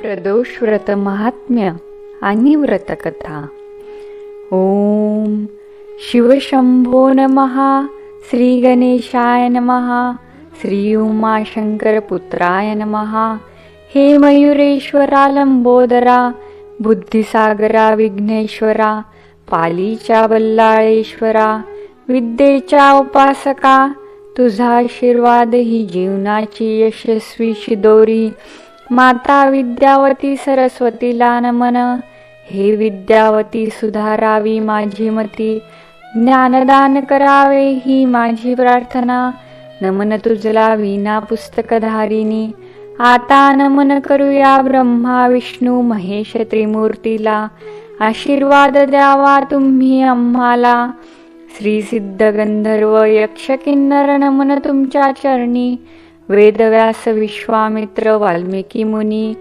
प्रदोष व्रत महात्म्य आणि व्रतकथा. ओम शिवशंभो नमः. श्री गणेशाय नमः. श्री उमाशंकर पुत्राय नमः. हे मयुरेश्वरा लंबोदरा, बुद्धिसागरा विघ्नेश्वरा, पालीच्या बल्लाळेश्वरा, विद्येच्या उपासका, तुझा आशीर्वाद ही जीवनाची यशस्वी शिदोरी. माता विद्यावती सरस्वतीला नमन. हे विद्यावती सुधारावी माझी मती, ज्ञानदान करावे ही माझी प्रार्थना. नमन तुझला वीणा पुस्तकधारिणी, आता नमन करूया ब्रह्मा विष्णू महेश त्रिमूर्तीला. आशीर्वाद द्यावा तुम्ही आम्हाला. श्री सिद्ध गंधर्व यक्ष किन्नर नमन तुमच्या चरणी. वेदव्यास विश्वामित्र वाल्मिकी मुनी,